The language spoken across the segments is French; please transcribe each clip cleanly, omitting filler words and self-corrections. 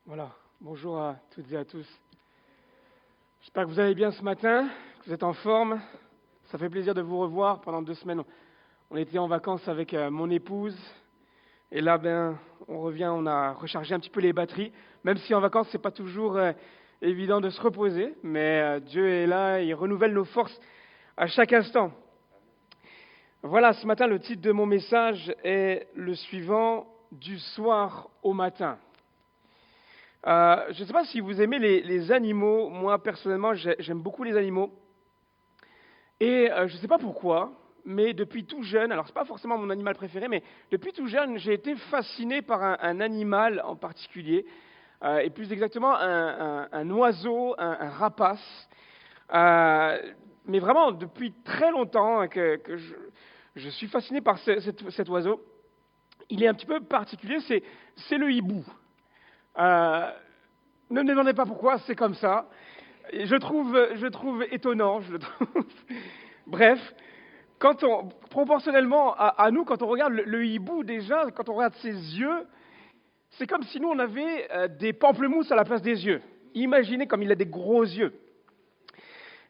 Voilà, bonjour à toutes et à tous. J'espère que vous allez bien ce matin, que vous êtes en forme. Ça fait plaisir de vous revoir. Pendant 2 semaines, on était en vacances avec mon épouse. Et là, on revient, on a rechargé un petit peu les batteries. Même si en vacances, c'est pas toujours évident de se reposer. Mais Dieu est là, il renouvelle nos forces à chaque instant. Voilà, ce matin, le titre de mon message est le suivant, du soir au matin. Je ne sais pas si vous aimez les animaux. Moi, personnellement, j'aime beaucoup les animaux. Et je ne sais pas pourquoi, mais depuis tout jeune, alors ce n'est pas forcément mon animal préféré, mais depuis tout jeune, j'ai été fasciné par un animal en particulier, et plus exactement un oiseau, un rapace. Mais vraiment, depuis très longtemps que je suis fasciné par cet oiseau. Il est un petit peu particulier, c'est le hibou. Ne me demandez pas pourquoi, c'est comme ça. Et je trouve étonnant, je le trouve. Bref, proportionnellement à nous, quand on regarde le hibou déjà, quand on regarde ses yeux, c'est comme si nous on avait des pamplemousses à la place des yeux. Imaginez comme il a des gros yeux.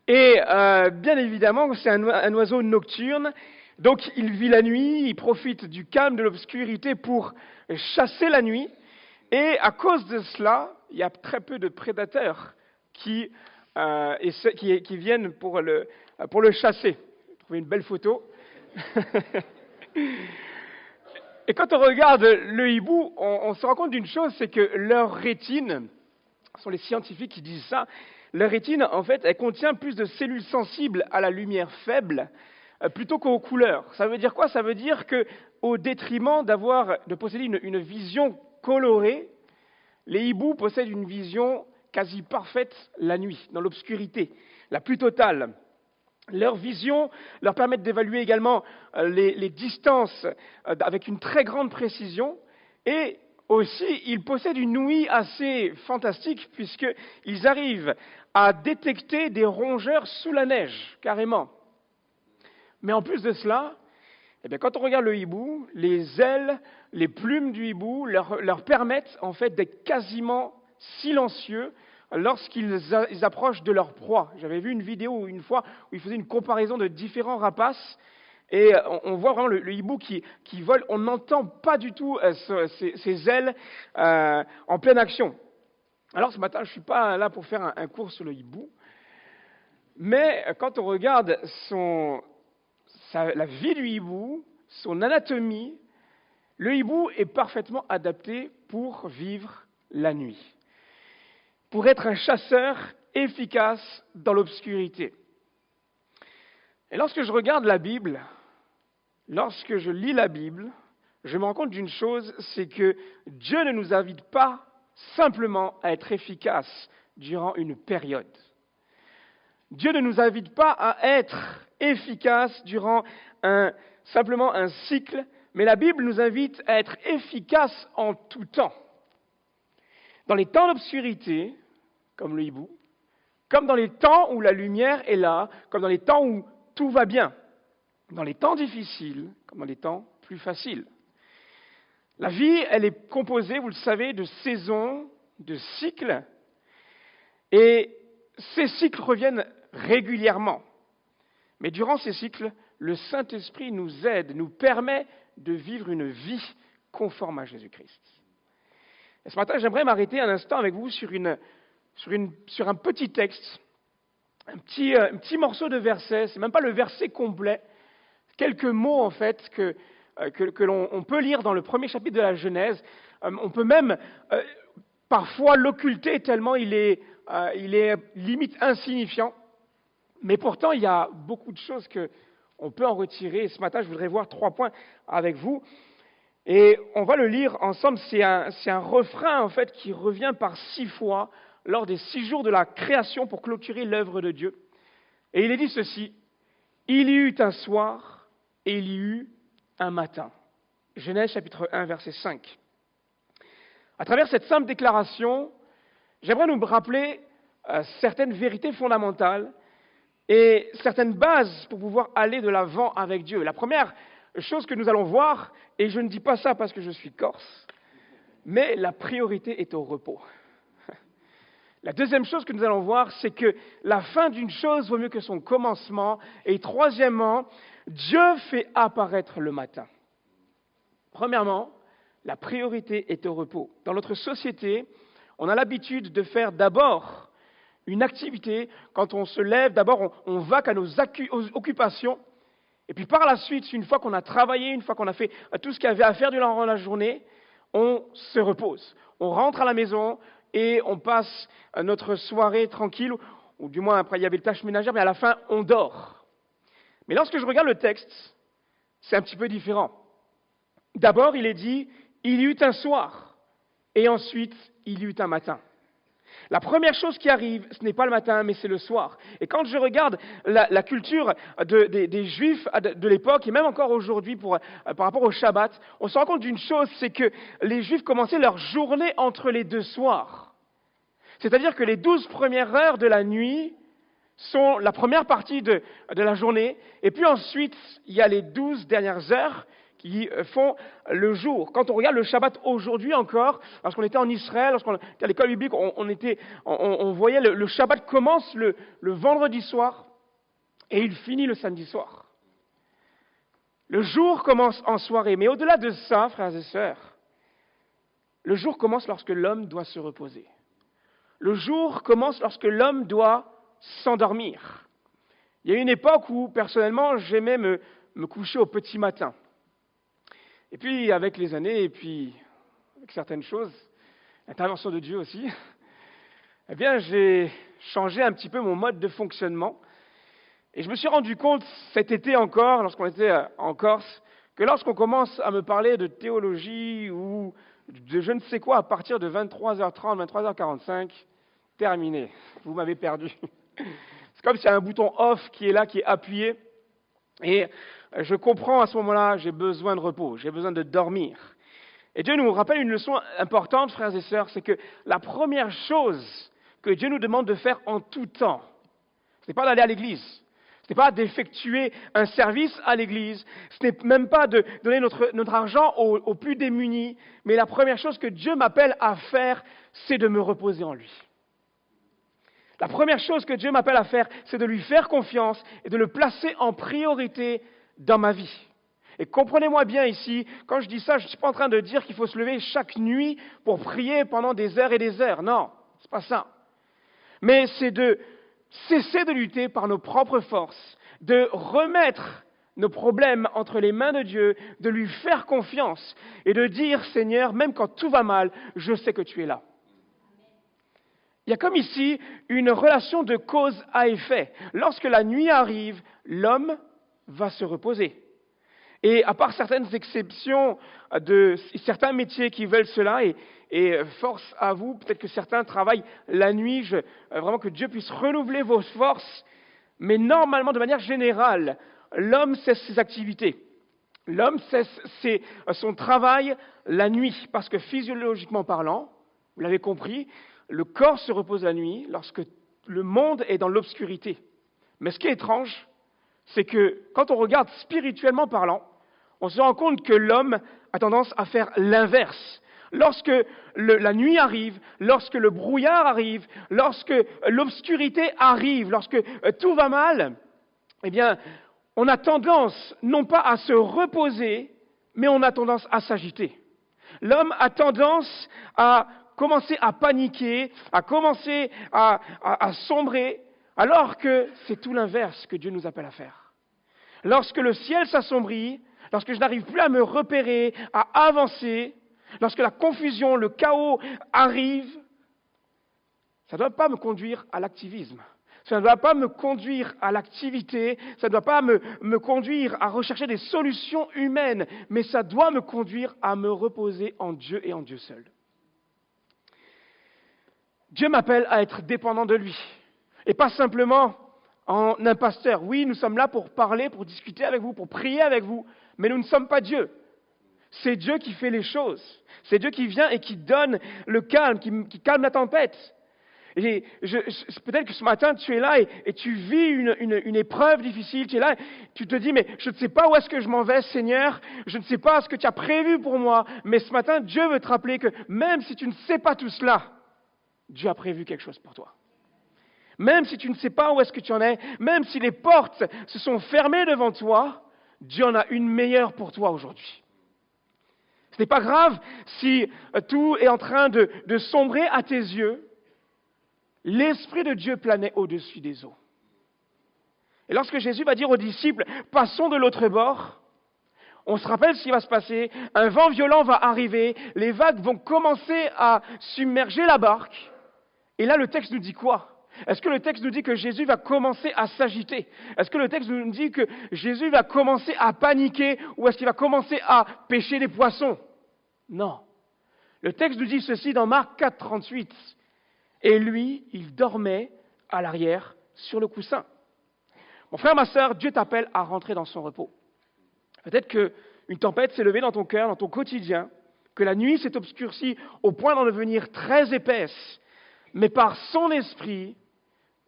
Et bien évidemment, c'est un oiseau nocturne. Donc il vit la nuit, il profite du calme, de l'obscurité pour chasser la nuit. Et à cause de cela, il y a très peu de prédateurs qui viennent pour le chasser. J'ai trouvé une belle photo. Et quand on regarde le hibou, on se rend compte d'une chose, c'est que leur rétine, ce sont les scientifiques qui disent ça, leur rétine, en fait, elle contient plus de cellules sensibles à la lumière faible plutôt qu'aux couleurs. Ça veut dire quoi? Ça veut dire qu'au détriment de posséder une vision colorée, les hiboux possèdent une vision quasi parfaite la nuit, dans l'obscurité, la plus totale. Leur vision leur permet d'évaluer également les distances avec une très grande précision, et aussi ils possèdent une ouïe assez fantastique puisqu'ils arrivent à détecter des rongeurs sous la neige, carrément. Mais en plus de cela, quand on regarde le hibou, les ailes, les plumes du hibou leur permettent en fait d'être quasiment silencieux lorsqu'ils approchent de leur proie. J'avais vu une vidéo une fois où ils faisaient une comparaison de différents rapaces et on voit vraiment le hibou qui vole. On n'entend pas du tout ses ailes en pleine action. Alors ce matin, je ne suis pas là pour faire un cours sur le hibou, mais quand on regarde la vie du hibou, son anatomie, le hibou est parfaitement adapté pour vivre la nuit, pour être un chasseur efficace dans l'obscurité. Et lorsque je regarde la Bible, lorsque je lis la Bible, je me rends compte d'une chose, c'est que Dieu ne nous invite pas simplement à être efficace durant une période. Dieu ne nous invite pas à être efficace durant simplement un cycle, mais la Bible nous invite à être efficace en tout temps. Dans les temps d'obscurité, comme le hibou, comme dans les temps où la lumière est là, comme dans les temps où tout va bien, dans les temps difficiles, comme dans les temps plus faciles. La vie, elle est composée, vous le savez, de saisons, de cycles, et ces cycles reviennent régulièrement. Mais durant ces cycles, le Saint-Esprit nous aide, nous permet de vivre une vie conforme à Jésus-Christ. Et ce matin, j'aimerais m'arrêter un instant avec vous sur un petit texte, un petit morceau de verset. C'est même pas le verset complet, quelques mots en fait que l'on peut lire dans le premier chapitre de la Genèse. On peut même parfois l'occulter tellement il est limite insignifiant. Mais pourtant, il y a beaucoup de choses qu'on peut en retirer. Et ce matin, je voudrais voir 3 points avec vous. Et on va le lire ensemble. C'est un refrain, en fait, qui revient par 6 fois lors des 6 jours de la création pour clôturer l'œuvre de Dieu. Et il est dit ceci: il y eut un soir et il y eut un matin. Genèse chapitre 1, verset 5. À travers cette simple déclaration, j'aimerais nous rappeler certaines vérités fondamentales et certaines bases pour pouvoir aller de l'avant avec Dieu. La première chose que nous allons voir, et je ne dis pas ça parce que je suis corse, mais la priorité est au repos. La deuxième chose que nous allons voir, c'est que la fin d'une chose vaut mieux que son commencement. Et troisièmement, Dieu fait apparaître le matin. Premièrement, la priorité est au repos. Dans notre société, on a l'habitude de faire d'abord une activité. Quand on se lève, d'abord on va à nos occupations. Et puis par la suite, une fois qu'on a travaillé, une fois qu'on a fait tout ce qu'il y avait à faire durant la journée, on se repose. On rentre à la maison et on passe notre soirée tranquille, ou du moins après il y avait les tâches ménagères, mais à la fin on dort. Mais lorsque je regarde le texte, c'est un petit peu différent. D'abord, il est dit, il y eut un soir, et ensuite, il y eut un matin. La première chose qui arrive, ce n'est pas le matin, mais c'est le soir. Et quand je regarde la culture des Juifs de l'époque, et même encore aujourd'hui par rapport au Shabbat, on se rend compte d'une chose, c'est que les Juifs commençaient leur journée entre les deux soirs. C'est-à-dire que les 12 premières heures de la nuit sont la première partie de la journée, et puis ensuite, il y a les 12 dernières heures qui font le jour. Quand on regarde le Shabbat aujourd'hui encore, lorsqu'on était en Israël, lorsqu'on était à l'école biblique, on voyait le Shabbat commence le vendredi soir et il finit le samedi soir. Le jour commence en soirée, mais au-delà de ça, frères et sœurs, le jour commence lorsque l'homme doit se reposer. Le jour commence lorsque l'homme doit s'endormir. Il y a une époque où, personnellement, j'aimais me coucher au petit matin. Et puis, avec les années, et puis avec certaines choses, l'intervention de Dieu aussi, eh bien, j'ai changé un petit peu mon mode de fonctionnement. Et je me suis rendu compte, cet été encore, lorsqu'on était en Corse, que lorsqu'on commence à me parler de théologie ou de je ne sais quoi à partir de 23h30, 23h45, terminé, vous m'avez perdu. C'est comme s'il y a un bouton off qui est là, qui est appuyé. Et je comprends à ce moment-là, j'ai besoin de repos, j'ai besoin de dormir. Et Dieu nous rappelle une leçon importante, frères et sœurs, c'est que la première chose que Dieu nous demande de faire en tout temps, ce n'est pas d'aller à l'église, ce n'est pas d'effectuer un service à l'église, ce n'est même pas de donner notre argent aux plus démunis, mais la première chose que Dieu m'appelle à faire, c'est de me reposer en lui. La première chose que Dieu m'appelle à faire, c'est de lui faire confiance et de le placer en priorité dans ma vie. Et comprenez-moi bien ici, quand je dis ça, je ne suis pas en train de dire qu'il faut se lever chaque nuit pour prier pendant des heures et des heures. Non, c'est pas ça. Mais c'est de cesser de lutter par nos propres forces, de remettre nos problèmes entre les mains de Dieu, de lui faire confiance et de dire, Seigneur, même quand tout va mal, je sais que tu es là. Il y a comme ici une relation de cause à effet. Lorsque la nuit arrive, l'homme va se reposer. Et à part certaines exceptions de certains métiers qui veulent cela, et force à vous, peut-être que certains travaillent la nuit, vraiment que Dieu puisse renouveler vos forces, mais normalement, de manière générale, l'homme cesse ses activités. L'homme cesse son travail la nuit, parce que physiologiquement parlant, vous l'avez compris, le corps se repose la nuit lorsque le monde est dans l'obscurité. Mais ce qui est étrange, c'est que quand on regarde spirituellement parlant, on se rend compte que l'homme a tendance à faire l'inverse. Lorsque la nuit arrive, lorsque le brouillard arrive, lorsque l'obscurité arrive, lorsque tout va mal, eh bien, on a tendance non pas à se reposer, mais on a tendance à s'agiter. L'homme a tendance à commencer à paniquer, à commencer à sombrer, alors que c'est tout l'inverse que Dieu nous appelle à faire. Lorsque le ciel s'assombrit, lorsque je n'arrive plus à me repérer, à avancer, lorsque la confusion, le chaos arrive, ça ne doit pas me conduire à l'activisme. Ça ne doit pas me conduire à l'activité, ça ne doit pas me conduire à rechercher des solutions humaines, mais ça doit me conduire à me reposer en Dieu et en Dieu seul. Dieu m'appelle à être dépendant de lui, et pas simplement en un pasteur. Oui, nous sommes là pour parler, pour discuter avec vous, pour prier avec vous, mais nous ne sommes pas Dieu. C'est Dieu qui fait les choses. C'est Dieu qui vient et qui donne le calme, qui calme la tempête. Et peut-être que ce matin, tu es là et tu vis une épreuve difficile. Tu es là, tu te dis, mais je ne sais pas où est-ce que je m'en vais, Seigneur. Je ne sais pas ce que tu as prévu pour moi. Mais ce matin, Dieu veut te rappeler que même si tu ne sais pas tout cela, Dieu a prévu quelque chose pour toi. Même si tu ne sais pas où est-ce que tu en es, même si les portes se sont fermées devant toi, Dieu en a une meilleure pour toi aujourd'hui. Ce n'est pas grave si tout est en train de sombrer à tes yeux. L'Esprit de Dieu planait au-dessus des eaux. Et lorsque Jésus va dire aux disciples, passons de l'autre bord, on se rappelle ce qui va se passer, un vent violent va arriver, les vagues vont commencer à submerger la barque. Et là, le texte nous dit quoi? Est-ce que le texte nous dit que Jésus va commencer à s'agiter? Est-ce que le texte nous dit que Jésus va commencer à paniquer ou est-ce qu'il va commencer à pêcher des poissons? Non. Le texte nous dit ceci dans Marc 4, 38. Et lui, il dormait à l'arrière sur le coussin. Mon frère, ma sœur, Dieu t'appelle à rentrer dans son repos. Peut-être qu'une tempête s'est levée dans ton cœur, dans ton quotidien, que la nuit s'est obscurcie au point d'en devenir très épaisse, mais par son esprit,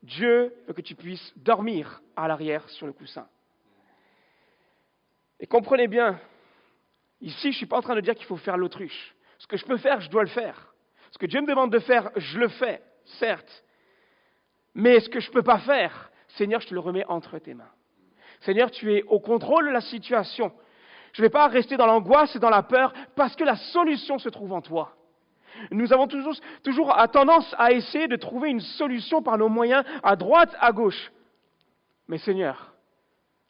Dieu veut que tu puisses dormir à l'arrière sur le coussin. Et comprenez bien, ici, je ne suis pas en train de dire qu'il faut faire l'autruche. Ce que je peux faire, je dois le faire. Ce que Dieu me demande de faire, je le fais, certes. Mais ce que je ne peux pas faire, Seigneur, je te le remets entre tes mains. Seigneur, tu es au contrôle de la situation. Je ne vais pas rester dans l'angoisse et dans la peur parce que la solution se trouve en toi. Nous avons toujours tendance à essayer de trouver une solution par nos moyens, à droite, à gauche. Mais Seigneur,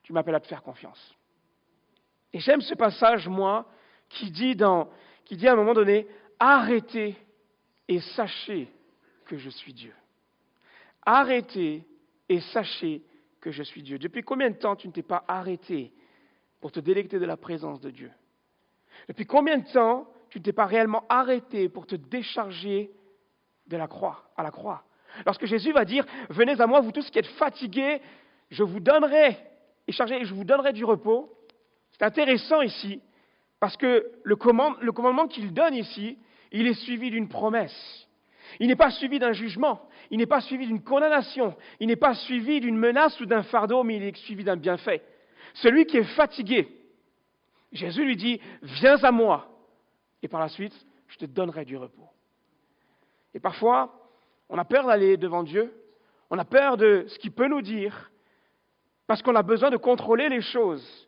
tu m'appelles à te faire confiance. Et j'aime ce passage, moi, qui dit à un moment donné, arrêtez et sachez que je suis Dieu. Arrêtez et sachez que je suis Dieu. Depuis combien de temps tu ne t'es pas arrêté pour te délecter de la présence de Dieu? Depuis combien de temps tu ne t'es pas réellement arrêté pour te décharger à la croix? Lorsque Jésus va dire, venez à moi, vous tous qui êtes fatigués, je vous donnerai du repos. C'est intéressant ici, parce que le commandement qu'il donne ici, il est suivi d'une promesse. Il n'est pas suivi d'un jugement, il n'est pas suivi d'une condamnation, il n'est pas suivi d'une menace ou d'un fardeau, mais il est suivi d'un bienfait. Celui qui est fatigué, Jésus lui dit, viens à moi, et par la suite, je te donnerai du repos. Et parfois, on a peur d'aller devant Dieu, on a peur de ce qu'il peut nous dire, parce qu'on a besoin de contrôler les choses.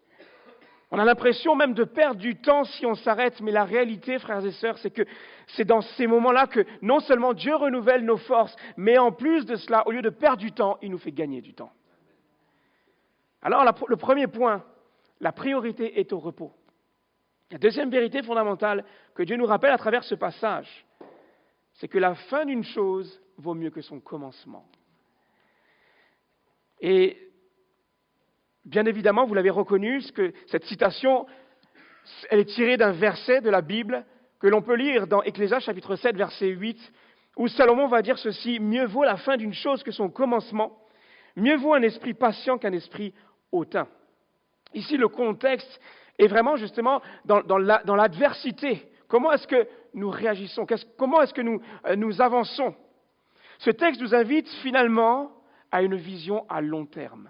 On a l'impression même de perdre du temps si on s'arrête, mais la réalité, frères et sœurs, c'est que c'est dans ces moments-là que non seulement Dieu renouvelle nos forces, mais en plus de cela, au lieu de perdre du temps, il nous fait gagner du temps. Alors, le premier point, la priorité est au repos. La deuxième vérité fondamentale que Dieu nous rappelle à travers ce passage, c'est que la fin d'une chose vaut mieux que son commencement. Et bien évidemment, vous l'avez reconnu, que cette citation, elle est tirée d'un verset de la Bible que l'on peut lire dans Ecclésiaste chapitre 7, verset 8, où Salomon va dire ceci, « Mieux vaut la fin d'une chose que son commencement, mieux vaut un esprit patient qu'un esprit hautain. » Ici, le contexte est vraiment justement dans l'adversité. Comment est-ce que nous réagissons? Comment est-ce que nous avançons? Ce texte nous invite finalement à une vision à long terme.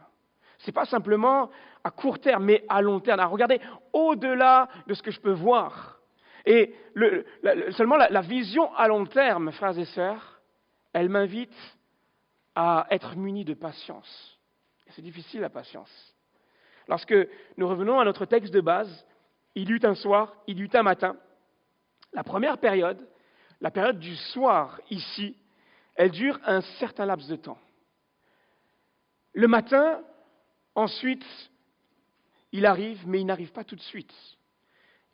Ce n'est pas simplement à court terme, mais à long terme, à regarder au-delà de ce que je peux voir. Et seulement la vision à long terme, frères et sœurs, elle m'invite à être muni de patience. Et c'est difficile, la patience. Lorsque nous revenons à notre texte de base, il y eut un soir, il y eut un matin. La première période, la période du soir ici, elle dure un certain laps de temps. Le matin, ensuite, il arrive, mais il n'arrive pas tout de suite.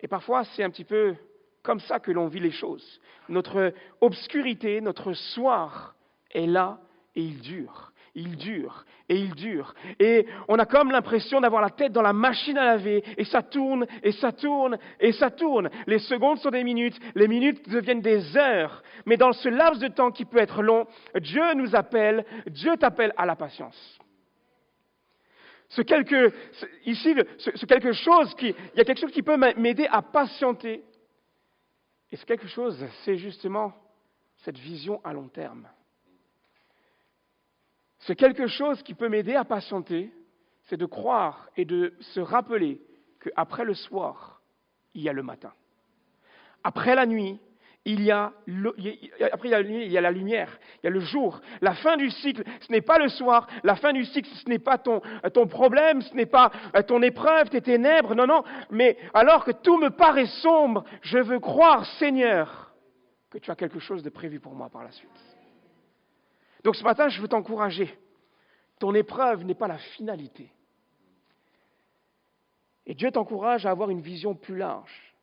Et parfois, c'est un petit peu comme ça que l'on vit les choses. Notre obscurité, notre soir est là et il dure. Il dure et il dure. Et on a comme l'impression d'avoir la tête dans la machine à laver et ça tourne et ça tourne et ça tourne. Les secondes sont des minutes, les minutes deviennent des heures. Mais dans ce laps de temps qui peut être long, Dieu nous appelle, Dieu t'appelle à la patience. Il y a quelque chose qui peut m'aider à patienter. Et ce quelque chose, c'est justement cette vision à long terme. Ce quelque chose qui peut m'aider à patienter, c'est de croire et de se rappeler qu'après le soir, il y a le matin. Après la nuit, après il y a la lumière, il y a le jour. La fin du cycle, ce n'est pas le soir. La fin du cycle, ce n'est pas ton problème, ce n'est pas ton épreuve, tes ténèbres. Non, non. Mais alors que tout me paraît sombre, je veux croire, Seigneur, que tu as quelque chose de prévu pour moi par la suite. Donc ce matin, je veux t'encourager. Ton épreuve n'est pas la finalité. Et Dieu t'encourage à avoir une vision plus large.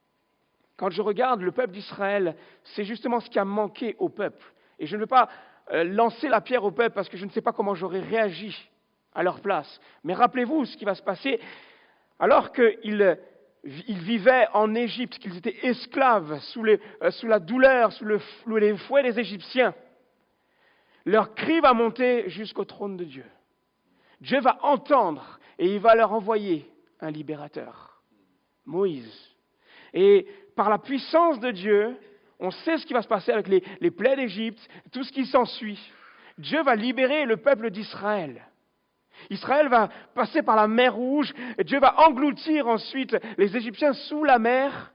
Quand je regarde le peuple d'Israël, c'est justement ce qui a manqué au peuple. Et je ne veux pas lancer la pierre au peuple parce que je ne sais pas comment j'aurais réagi à leur place. Mais rappelez-vous ce qui va se passer alors qu'ils vivaient en Égypte, qu'ils étaient esclaves sous la douleur, sous les fouets des Égyptiens. Leur cri va monter jusqu'au trône de Dieu. Dieu va entendre et il va leur envoyer un libérateur, Moïse. Et par la puissance de Dieu, on sait ce qui va se passer avec les plaies d'Égypte, tout ce qui s'ensuit. Dieu va libérer le peuple d'Israël. Israël va passer par la mer Rouge, et Dieu va engloutir ensuite les Égyptiens sous la mer.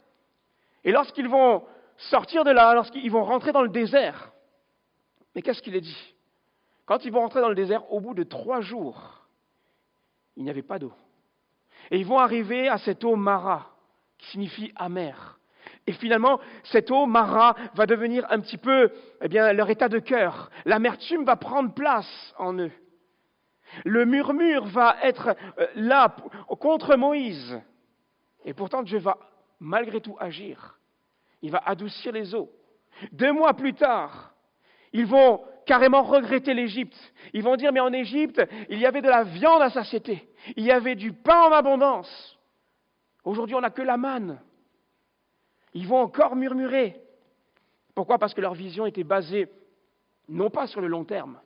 Et lorsqu'ils vont sortir de là, lorsqu'ils vont rentrer dans le désert, mais qu'est-ce qu'il est dit? Quand ils vont rentrer dans le désert, au bout de 3 jours, il n'y avait pas d'eau. Et ils vont arriver à cette eau Mara, qui signifie amère. Et finalement, cette eau Mara va devenir un petit peu leur état de cœur. L'amertume va prendre place en eux. Le murmure va être là contre Moïse. Et pourtant, Dieu va malgré tout agir. Il va adoucir les eaux. 2 mois plus tard, ils vont carrément regretter l'Égypte. Ils vont dire, mais en Égypte, il y avait de la viande à satiété. Il y avait du pain en abondance. Aujourd'hui, on n'a que la manne. Ils vont encore murmurer. Pourquoi? Parce que leur vision était basée, non pas sur le long terme.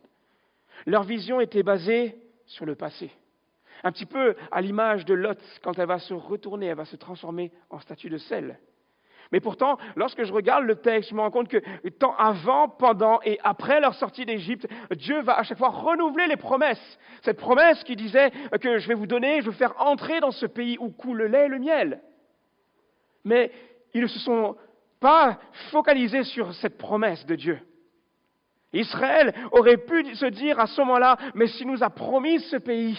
Leur vision était basée sur le passé. Un petit peu à l'image de Lot, quand elle va se retourner, elle va se transformer en statue de sel. Mais pourtant, lorsque je regarde le texte, je me rends compte que tant avant, pendant et après leur sortie d'Égypte, Dieu va à chaque fois renouveler les promesses. Cette promesse qui disait que je vais vous donner, je vais vous faire entrer dans ce pays où coule le lait et le miel. Mais ils ne se sont pas focalisés sur cette promesse de Dieu. Israël aurait pu se dire à ce moment-là, mais s'il nous a promis ce pays,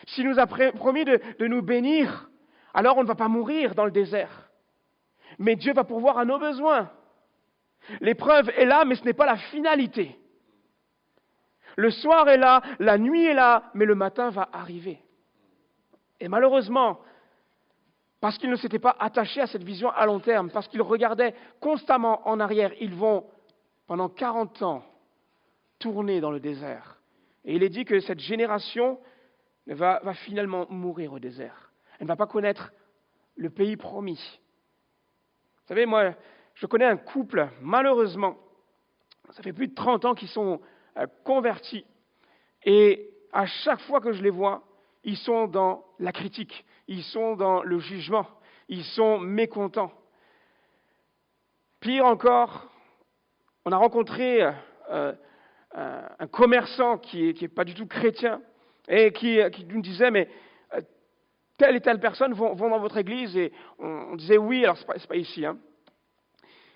s'il nous a promis de nous bénir, alors on ne va pas mourir dans le désert. Mais Dieu va pourvoir à nos besoins. L'épreuve est là, mais ce n'est pas la finalité. Le soir est là, la nuit est là, mais le matin va arriver. Et malheureusement, parce qu'ils ne s'étaient pas attachés à cette vision à long terme, parce qu'ils regardaient constamment en arrière, ils vont, pendant 40 ans, tourner dans le désert. Et il est dit que cette génération va finalement mourir au désert. Elle ne va pas connaître le pays promis. Vous savez, moi, je connais un couple, malheureusement, ça fait plus de 30 ans qu'ils sont convertis. Et à chaque fois que je les vois, ils sont dans la critique, ils sont dans le jugement, ils sont mécontents. Pire encore, on a rencontré un commerçant qui est pas du tout chrétien et qui nous disait, mais telle et telle personne vont dans votre église, et on disait oui, alors c'est pas ici. Hein.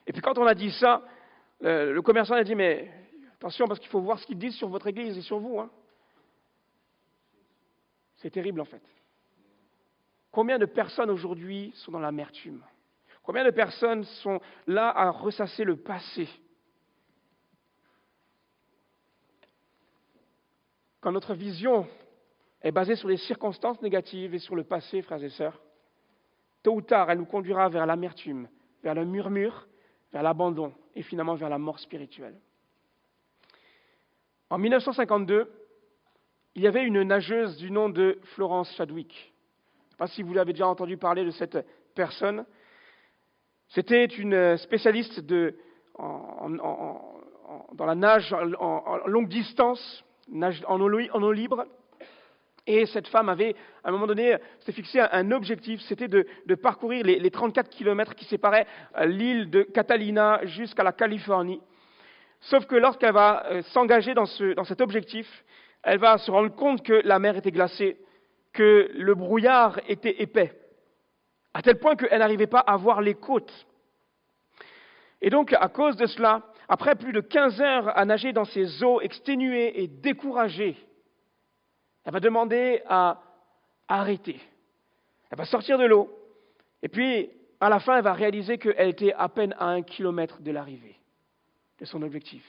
Et puis quand on a dit ça, le commerçant a dit, mais attention, parce qu'il faut voir ce qu'ils disent sur votre église et sur vous. Hein. C'est terrible en fait. Combien de personnes aujourd'hui sont dans l'amertume? Combien de personnes sont là à ressasser le passé? Quand notre vision est basée sur les circonstances négatives et sur le passé, frères et sœurs, tôt ou tard, elle nous conduira vers l'amertume, vers le murmure, vers l'abandon et finalement vers la mort spirituelle. En 1952, il y avait une nageuse du nom de Florence Chadwick. Je ne sais pas si vous avez déjà entendu parler de cette personne. C'était une spécialiste dans la nage en longue distance, nage en eau libre. Et cette femme avait, à un moment donné, s'était fixé un objectif, c'était de parcourir les 34 kilomètres qui séparaient l'île de Catalina jusqu'à la Californie. Sauf que lorsqu'elle va s'engager dans cet objectif, elle va se rendre compte que la mer était glacée, que le brouillard était épais, à tel point qu'elle n'arrivait pas à voir les côtes. Et donc, à cause de cela, après plus de 15 heures à nager dans ces eaux exténuées et découragée, elle va demander à arrêter. Elle va sortir de l'eau, et puis, à la fin, elle va réaliser qu'elle était à peine à 1 kilomètre de l'arrivée de son objectif.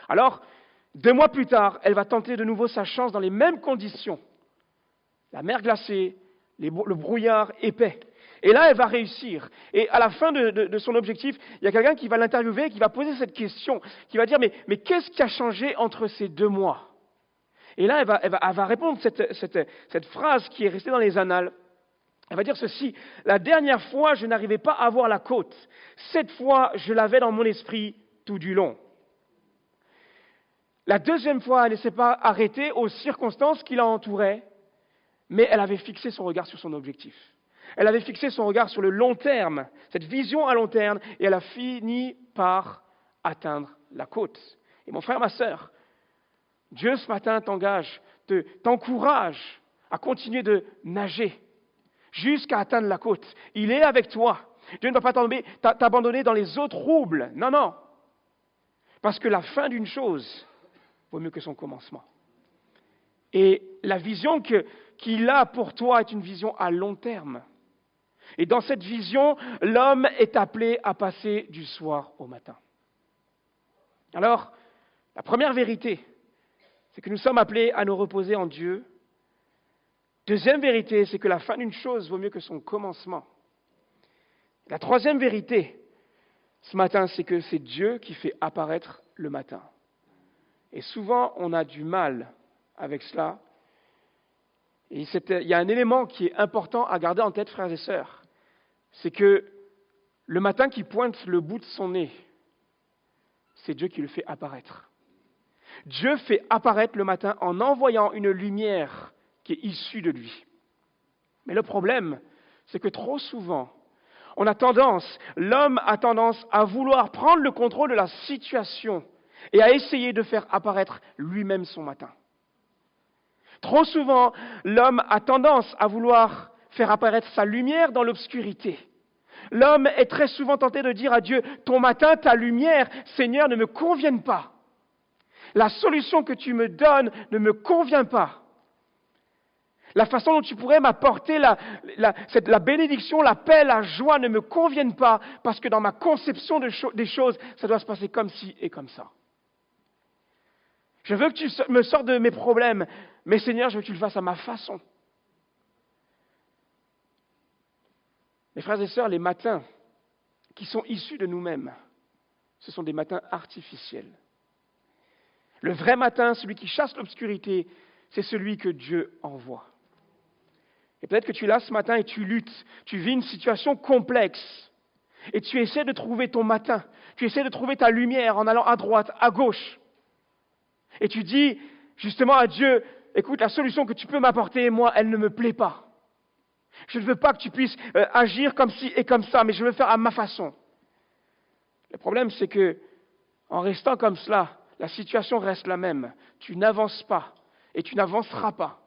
Alors, 2 mois plus tard, elle va tenter de nouveau sa chance dans les mêmes conditions. La mer glacée, le brouillard épais. Et là, elle va réussir. Et à la fin de son objectif, il y a quelqu'un qui va l'interviewer, qui va poser cette question, qui va dire, mais qu'est-ce qui a changé entre ces 2 mois? Et là, elle va répondre cette phrase qui est restée dans les annales. Elle va dire ceci: la dernière fois, je n'arrivais pas à voir la côte. Cette fois, je l'avais dans mon esprit tout du long. La deuxième fois, elle ne s'est pas arrêtée aux circonstances qui l'entouraient, mais elle avait fixé son regard sur son objectif. Elle avait fixé son regard sur le long terme, cette vision à long terme, et elle a fini par atteindre la côte. Et mon frère, ma sœur, Dieu ce matin t'encourage à continuer de nager jusqu'à atteindre la côte. Il est avec toi. Dieu ne va pas t'abandonner dans les eaux troubles. Non, non. Parce que la fin d'une chose vaut mieux que son commencement. Et la vision qu'il a pour toi est une vision à long terme. Et dans cette vision, l'homme est appelé à passer du soir au matin. Alors, la première vérité, c'est que nous sommes appelés à nous reposer en Dieu. Deuxième vérité, c'est que la fin d'une chose vaut mieux que son commencement. La troisième vérité, ce matin, c'est que c'est Dieu qui fait apparaître le matin. Et souvent, on a du mal avec cela. Et il y a un élément qui est important à garder en tête, frères et sœurs. C'est que le matin qui pointe le bout de son nez, c'est Dieu qui le fait apparaître. Dieu fait apparaître le matin en envoyant une lumière qui est issue de lui. Mais le problème, c'est que trop souvent, l'homme a tendance à vouloir prendre le contrôle de la situation et à essayer de faire apparaître lui-même son matin. Trop souvent, l'homme a tendance à vouloir faire apparaître sa lumière dans l'obscurité. L'homme est très souvent tenté de dire à Dieu, ton matin, ta lumière, Seigneur, ne me conviennent pas. La solution que tu me donnes ne me convient pas. La façon dont tu pourrais m'apporter la bénédiction, la paix, la joie ne me conviennent pas, parce que dans ma conception des choses, ça doit se passer comme ci et comme ça. Je veux que tu me sortes de mes problèmes, mais Seigneur, je veux que tu le fasses à ma façon. Mes frères et sœurs, les matins qui sont issus de nous-mêmes, ce sont des matins artificiels. Le vrai matin, celui qui chasse l'obscurité, c'est celui que Dieu envoie. Et peut-être que tu es là ce matin et tu luttes, tu vis une situation complexe, et tu essaies de trouver ton matin, tu essaies de trouver ta lumière en allant à droite, à gauche. Et tu dis justement à Dieu, écoute, la solution que tu peux m'apporter, moi, elle ne me plaît pas. Je ne veux pas que tu puisses agir comme ci et comme ça, mais je veux faire à ma façon. Le problème, c'est que, en restant comme cela, la situation reste la même. Tu n'avances pas et tu n'avanceras pas.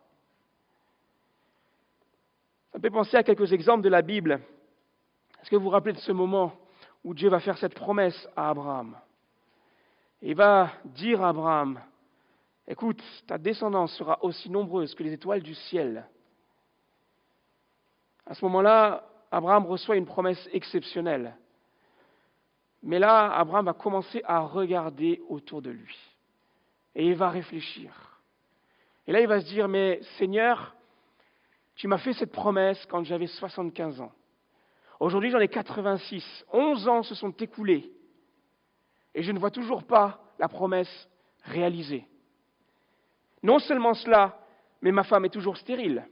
Ça me fait penser à quelques exemples de la Bible. Est-ce que vous vous rappelez de ce moment où Dieu va faire cette promesse à Abraham? Il va dire à Abraham, écoute, ta descendance sera aussi nombreuse que les étoiles du ciel. À ce moment-là, Abraham reçoit une promesse exceptionnelle. Mais là, Abraham va commencer à regarder autour de lui. Et il va réfléchir. Et là, il va se dire, mais Seigneur, tu m'as fait cette promesse quand j'avais 75 ans. Aujourd'hui, j'en ai 86. 11 ans se sont écoulés. Et je ne vois toujours pas la promesse réalisée. Non seulement cela, mais ma femme est toujours stérile.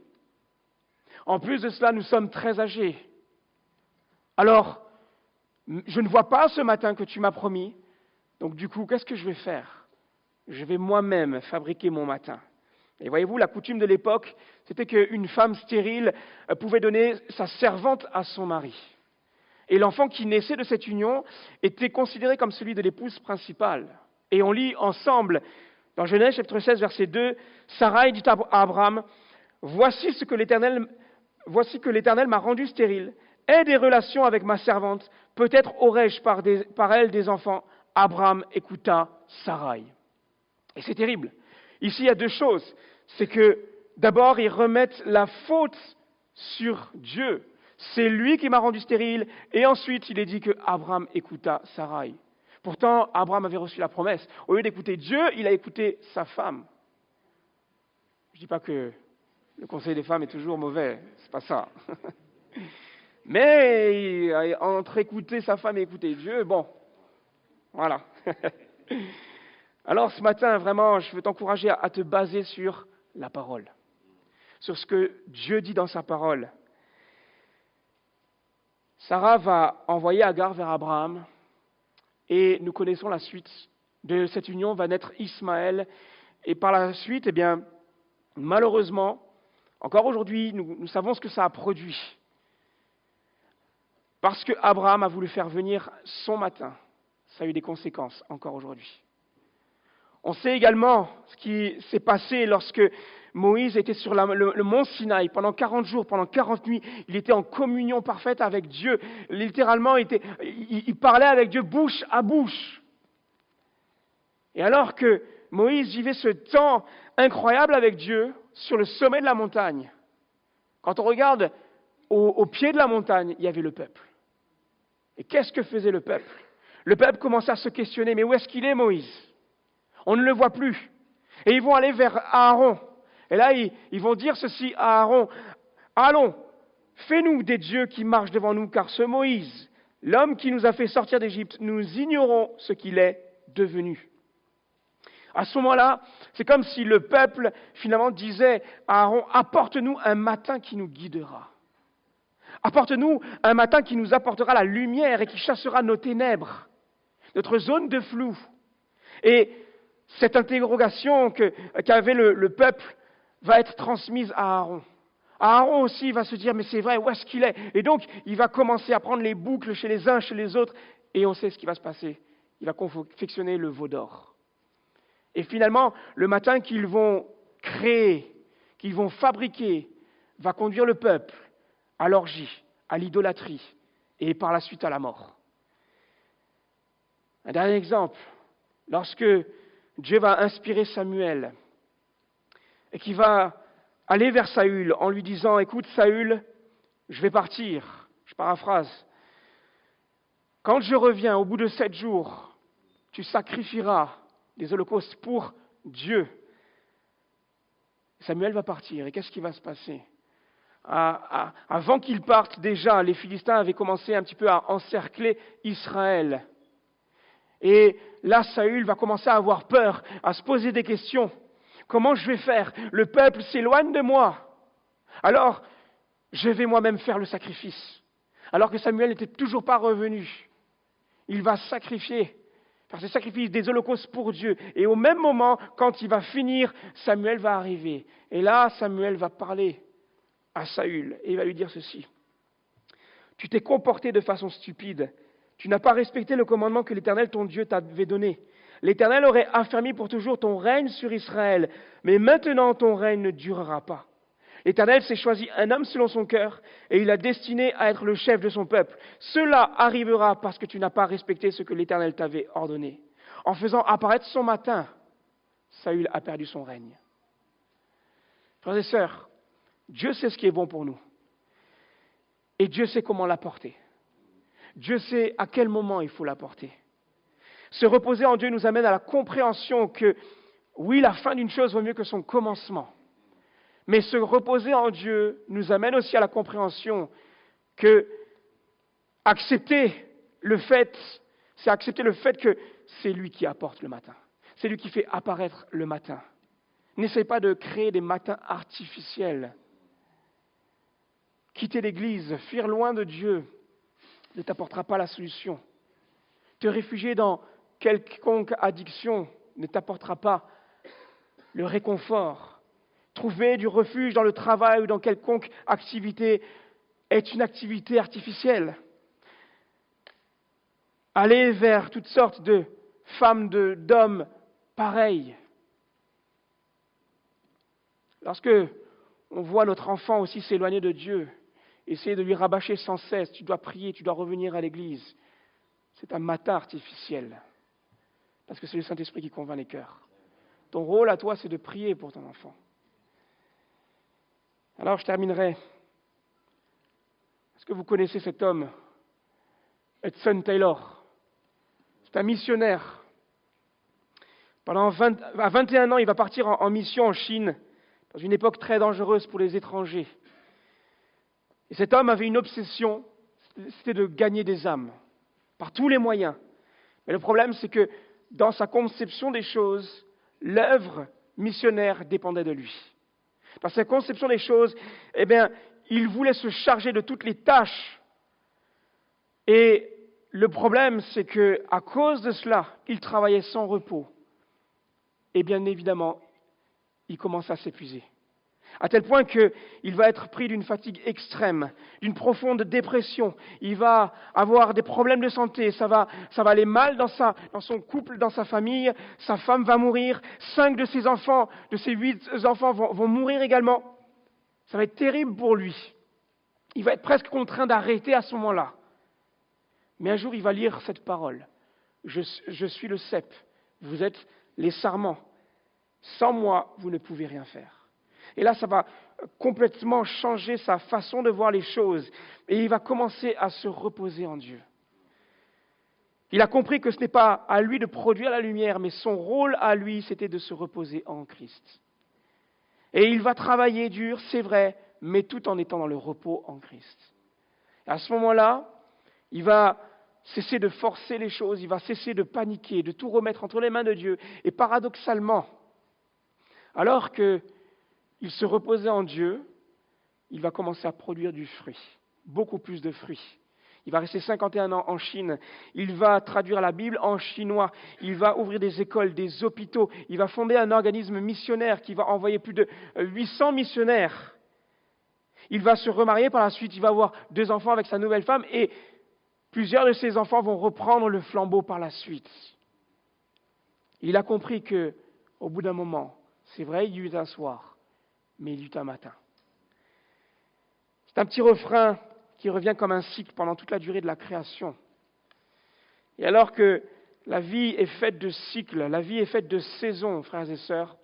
En plus de cela, nous sommes très âgés. Alors, je ne vois pas ce matin que tu m'as promis. Donc du coup, qu'est-ce que je vais faire? Je vais moi-même fabriquer mon matin. Et voyez-vous, la coutume de l'époque, c'était qu'une femme stérile pouvait donner sa servante à son mari. Et l'enfant qui naissait de cette union était considéré comme celui de l'épouse principale. Et on lit ensemble, dans Genèse chapitre 16, verset 2, Sarai dit à Abraham, voici que l'Éternel m'a rendu stérile. aie des relations avec ma servante, peut-être aurai-je par elle des enfants. Abraham écouta Sarai. Et c'est terrible. Ici, il y a deux choses. C'est que d'abord, ils remettent la faute sur Dieu. C'est lui qui m'a rendu stérile. Et ensuite, il est dit que Abraham écouta Sarai. Pourtant, Abraham avait reçu la promesse. Au lieu d'écouter Dieu, il a écouté sa femme. Je ne dis pas que le conseil des femmes est toujours mauvais. C'est pas ça. Mais entre écouter sa femme et écouter Dieu, bon, voilà. Alors ce matin, vraiment, je veux t'encourager à te baser sur la parole, sur ce que Dieu dit dans sa parole. Sarah va envoyer Agar vers Abraham et nous connaissons la suite. De cette union va naître Ismaël et par la suite, eh bien, malheureusement, encore aujourd'hui, nous savons ce que ça a produit. Parce que Abraham a voulu faire venir son matin, ça a eu des conséquences encore aujourd'hui. On sait également ce qui s'est passé lorsque Moïse était sur le mont Sinaï pendant 40 jours, pendant 40 nuits. Il était en communion parfaite avec Dieu. Littéralement, il parlait avec Dieu bouche à bouche. Et alors que Moïse vivait ce temps incroyable avec Dieu sur le sommet de la montagne, quand on regarde au pied de la montagne, il y avait le peuple. Et qu'est-ce que faisait le peuple? Le peuple commençait à se questionner, mais où est-ce qu'il est Moïse? On ne le voit plus. Et ils vont aller vers Aaron. Et là, ils vont dire ceci à Aaron. Allons, fais-nous des dieux qui marchent devant nous, car ce Moïse, l'homme qui nous a fait sortir d'Égypte, nous ignorons ce qu'il est devenu. À ce moment-là, c'est comme si le peuple, finalement, disait à Aaron, apporte-nous un matin qui nous guidera. Apporte-nous un matin qui nous apportera la lumière et qui chassera nos ténèbres, notre zone de flou. Et cette interrogation qu'avait le peuple va être transmise à Aaron. Aaron aussi va se dire, mais c'est vrai, où est-ce qu'il est? Et donc, il va commencer à prendre les boucles chez les uns, chez les autres, et on sait ce qui va se passer. Il va confectionner le veau d'or. Et finalement, le matin qu'ils vont créer, qu'ils vont fabriquer, va conduire le peuple à l'orgie, à l'idolâtrie, et par la suite à la mort. Un dernier exemple, lorsque Dieu va inspirer Samuel et qu'il va aller vers Saül en lui disant « Écoute Saül, je vais partir. » Je paraphrase. « Quand je reviens au bout de 7 jours, tu sacrifieras des holocaustes pour Dieu. » Samuel va partir. Et qu'est-ce qui va se passer? Avant qu'il parte, déjà, les Philistins avaient commencé un petit peu à encercler Israël. Et là, Saül va commencer à avoir peur, à se poser des questions. Comment je vais faire? Le peuple s'éloigne de moi. Alors, je vais moi-même faire le sacrifice. Alors que Samuel n'était toujours pas revenu. Il va sacrifier, faire ce sacrifice des holocaustes pour Dieu. Et au même moment, quand il va finir, Samuel va arriver. Et là, Samuel va parler à Saül et il va lui dire ceci. Tu t'es comporté de façon stupide. Tu n'as pas respecté le commandement que l'Éternel, ton Dieu, t'avait donné. L'Éternel aurait affermi pour toujours ton règne sur Israël, mais maintenant ton règne ne durera pas. L'Éternel s'est choisi un homme selon son cœur, et il l'a destiné à être le chef de son peuple. Cela arrivera parce que tu n'as pas respecté ce que l'Éternel t'avait ordonné. En faisant apparaître son matin, Saül a perdu son règne. Frères et sœurs, Dieu sait ce qui est bon pour nous. Et Dieu sait comment l'apporter. Dieu sait à quel moment il faut l'apporter. Se reposer en Dieu nous amène à la compréhension que, oui, la fin d'une chose vaut mieux que son commencement. Mais se reposer en Dieu nous amène aussi à la compréhension que accepter le fait que c'est lui qui apporte le matin. C'est lui qui fait apparaître le matin. N'essaie pas de créer des matins artificiels. Quitter l'Église, fuir loin de Dieu, ne t'apportera pas la solution. Te réfugier dans quelconque addiction ne t'apportera pas le réconfort. Trouver du refuge dans le travail ou dans quelconque activité est une activité artificielle. Aller vers toutes sortes de femmes, d'hommes pareils. Lorsque on voit notre enfant aussi s'éloigner de Dieu, essayer de lui rabâcher sans cesse, tu dois prier, tu dois revenir à l'église. C'est un matin artificiel. Parce que c'est le Saint-Esprit qui convainc les cœurs. Ton rôle à toi, c'est de prier pour ton enfant. Alors je terminerai. Est-ce que vous connaissez cet homme, Hudson Taylor? C'est un missionnaire. À 21 ans, il va partir en mission en Chine, dans une époque très dangereuse pour les étrangers. Et cet homme avait une obsession, c'était de gagner des âmes, par tous les moyens. Mais le problème, c'est que dans sa conception des choses, l'œuvre missionnaire dépendait de lui. Dans sa conception des choses, eh bien, il voulait se charger de toutes les tâches. Et le problème, c'est que à cause de cela, il travaillait sans repos. Et bien évidemment, il commence à s'épuiser. À tel point qu'il va être pris d'une fatigue extrême, d'une profonde dépression. Il va avoir des problèmes de santé, ça va aller mal dans son couple, dans sa famille. Sa femme va mourir, 5 de ses 8 enfants vont mourir également. Ça va être terrible pour lui. Il va être presque contraint d'arrêter à ce moment-là. Mais un jour, il va lire cette parole. Je suis le cep, vous êtes les sarments. Sans moi, vous ne pouvez rien faire. Et là, ça va complètement changer sa façon de voir les choses. Et il va commencer à se reposer en Dieu. Il a compris que ce n'est pas à lui de produire la lumière, mais son rôle à lui, c'était de se reposer en Christ. Et il va travailler dur, c'est vrai, mais tout en étant dans le repos en Christ. Et à ce moment-là, il va cesser de forcer les choses, il va cesser de paniquer, de tout remettre entre les mains de Dieu. Et paradoxalement, alors qu'il se reposait en Dieu, il va commencer à produire du fruit, beaucoup plus de fruits. Il va rester 51 ans en Chine, il va traduire la Bible en chinois, il va ouvrir des écoles, des hôpitaux, il va fonder un organisme missionnaire qui va envoyer plus de 800 missionnaires. Il va se remarier par la suite, il va avoir 2 enfants avec sa nouvelle femme et plusieurs de ses enfants vont reprendre le flambeau par la suite. Il a compris que, au bout d'un moment, c'est vrai, il y eut un soir, mais il y eut un matin. C'est un petit refrain qui revient comme un cycle pendant toute la durée de la création. Et alors que la vie est faite de cycles, la vie est faite de saisons, frères et sœurs,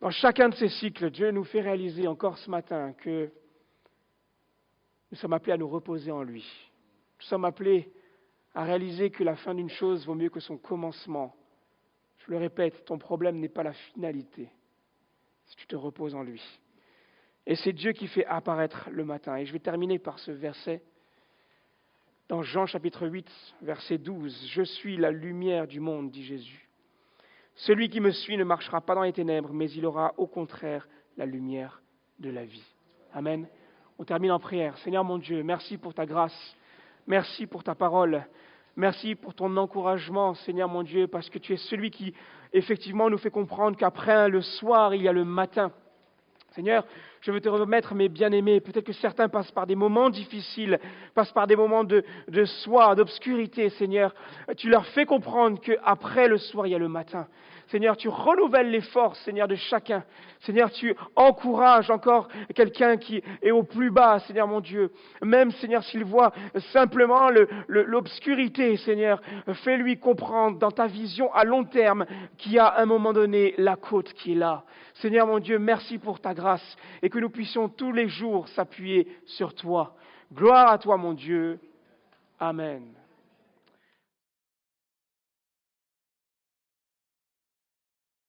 dans chacun de ces cycles, Dieu nous fait réaliser encore ce matin que nous sommes appelés à nous reposer en lui. Nous sommes appelés à réaliser que la fin d'une chose vaut mieux que son commencement. Je le répète, ton problème n'est pas la finalité, si tu te reposes en lui. Et c'est Dieu qui fait apparaître le matin. Et je vais terminer par ce verset dans Jean chapitre 8, verset 12. « Je suis la lumière du monde, dit Jésus. Celui qui me suit ne marchera pas dans les ténèbres, mais il aura au contraire la lumière de la vie. » Amen. On termine en prière. Seigneur mon Dieu, merci pour ta grâce. Merci pour ta parole. Merci pour ton encouragement, Seigneur mon Dieu, parce que tu es celui qui, effectivement, nous fait comprendre qu'après le soir, il y a le matin. Seigneur, je veux te remettre, mes bien-aimés. Peut-être que certains passent par des moments difficiles, passent par des moments de soir, d'obscurité, Seigneur. Tu leur fais comprendre qu'après le soir, il y a le matin. Seigneur, tu renouvelles les forces, Seigneur, de chacun. Seigneur, tu encourages encore quelqu'un qui est au plus bas, Seigneur mon Dieu. Même, Seigneur, s'il voit simplement l'obscurité, Seigneur, fais-lui comprendre dans ta vision à long terme qu'il y a à un moment donné la côte qui est là. Seigneur mon Dieu, merci pour ta grâce et que nous puissions tous les jours s'appuyer sur toi. Gloire à toi, mon Dieu. Amen.